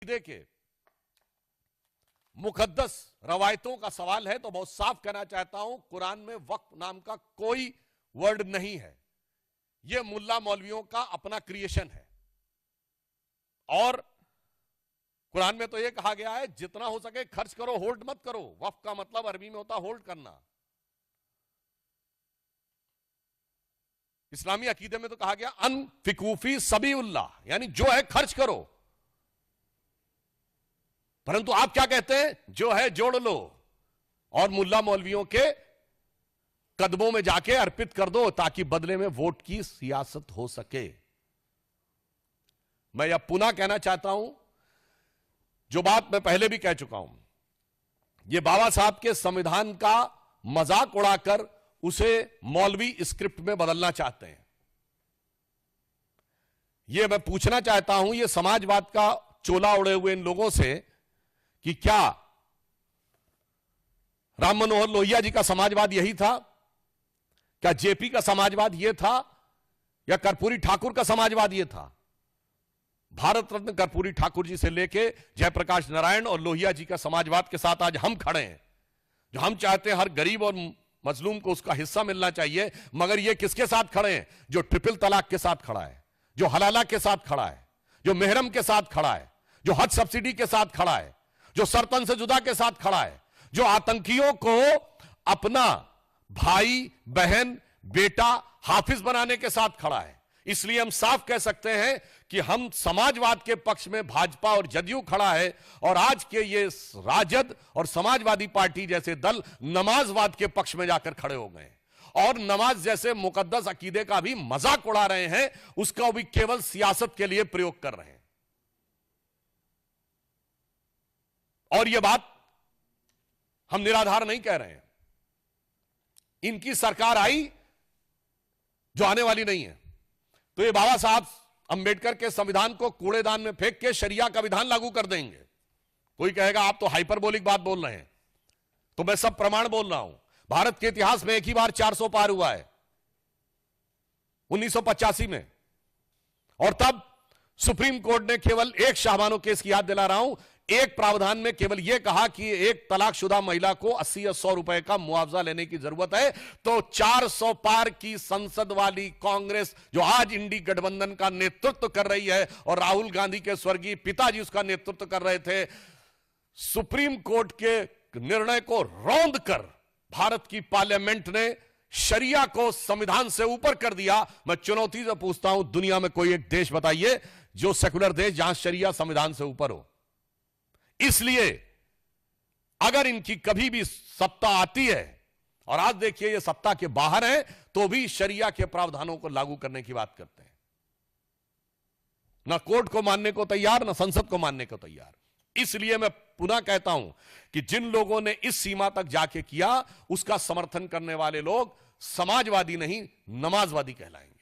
अकीदे के मुकद्दस रवायतों का सवाल है तो बहुत साफ कहना चाहता हूं, कुरान में वक्फ नाम का कोई वर्ड नहीं है। यह मुल्ला मौलवियों का अपना क्रिएशन है। और कुरान में तो यह कहा गया है जितना हो सके खर्च करो, होल्ड मत करो। वक्फ का मतलब अरबी में होता होल्ड करना। इस्लामी अकीदे में तो कहा गया अनफिकूफी सबीउल्लाह, यानी जो है खर्च करो। परंतु आप क्या कहते हैं, जो है जोड़ लो और मुल्ला मौलवियों के कदमों में जाके अर्पित कर दो ताकि बदले में वोट की सियासत हो सके। मैं यह पुनः कहना चाहता हूं, जो बात मैं पहले भी कह चुका हूं, यह बाबा साहब के संविधान का मजाक उड़ाकर उसे मौलवी स्क्रिप्ट में बदलना चाहते हैं। यह मैं पूछना चाहता हूं, यह समाजवाद का चोला उड़े हुए इन लोगों से कि क्या राम मनोहर लोहिया जी का समाजवाद यही था? क्या जेपी का समाजवाद यह था? या कर्पूरी ठाकुर का समाजवाद यह था? भारत रत्न कर्पूरी ठाकुर जी से लेके जयप्रकाश नारायण और लोहिया जी का समाजवाद के साथ आज हम खड़े हैं, जो हम चाहते हैं हर गरीब और मजलूम को उसका हिस्सा मिलना चाहिए। मगर ये किसके साथ खड़े हैं? जो ट्रिपल तलाक के साथ खड़ा है, जो हलाला के साथ खड़ा है, जो मेहरम के साथ खड़ा है, जो हज सब्सिडी के साथ खड़ा है, जो सरतन से जुदा के साथ खड़ा है, जो आतंकियों को अपना भाई बहन बेटा हाफिज बनाने के साथ खड़ा है। इसलिए हम साफ कह सकते हैं कि हम समाजवाद के पक्ष में भाजपा और जदयू खड़ा है, और आज के ये राजद और समाजवादी पार्टी जैसे दल नमाजवाद के पक्ष में जाकर खड़े हो गए और नमाज जैसे मुकद्दस अकीदे का भी मजाक उड़ा रहे हैं, उसका भी केवल सियासत के लिए प्रयोग कर रहे हैं। और यह बात हम निराधार नहीं कह रहे हैं। इनकी सरकार आई जो आने वाली नहीं है, तो ये बाबा साहब अंबेडकर के संविधान को कूड़ेदान में फेंक के शरिया का विधान लागू कर देंगे। कोई कहेगा आप तो हाइपरबोलिक बात बोल रहे हैं, तो मैं सब प्रमाण बोल रहा हूं। भारत के इतिहास में एक ही बार 400 पार हुआ है, 1985 में, और तब सुप्रीम कोर्ट ने केवल एक शाहबानो केस की याद दिला रहा हूं, एक प्रावधान में केवल यह कहा कि एक तलाकशुदा महिला को 80 या 100 रुपए का मुआवजा लेने की जरूरत है, तो 400 पार की संसद वाली कांग्रेस, जो आज इंडी गठबंधन का नेतृत्व कर रही है और राहुल गांधी के स्वर्गीय पिताजी उसका नेतृत्व कर रहे थे, सुप्रीम कोर्ट के निर्णय को रौंद कर भारत की पार्लियामेंट ने शरिया को संविधान से ऊपर कर दिया। मैं चुनौती से पूछता हूं, दुनिया में कोई एक देश बताइए जो सेकुलर देश जहां शरिया संविधान से ऊपर हो। इसलिए अगर इनकी कभी भी सत्ता आती है, और आज देखिए ये सत्ता के बाहर है, तो भी शरिया के प्रावधानों को लागू करने की बात करते हैं। ना कोर्ट को मानने को तैयार, ना संसद को मानने को तैयार। इसलिए मैं पुनः कहता हूं कि जिन लोगों ने इस सीमा तक जाके किया, उसका समर्थन करने वाले लोग समाजवादी नहीं नमाजवादी कहलाएंगे।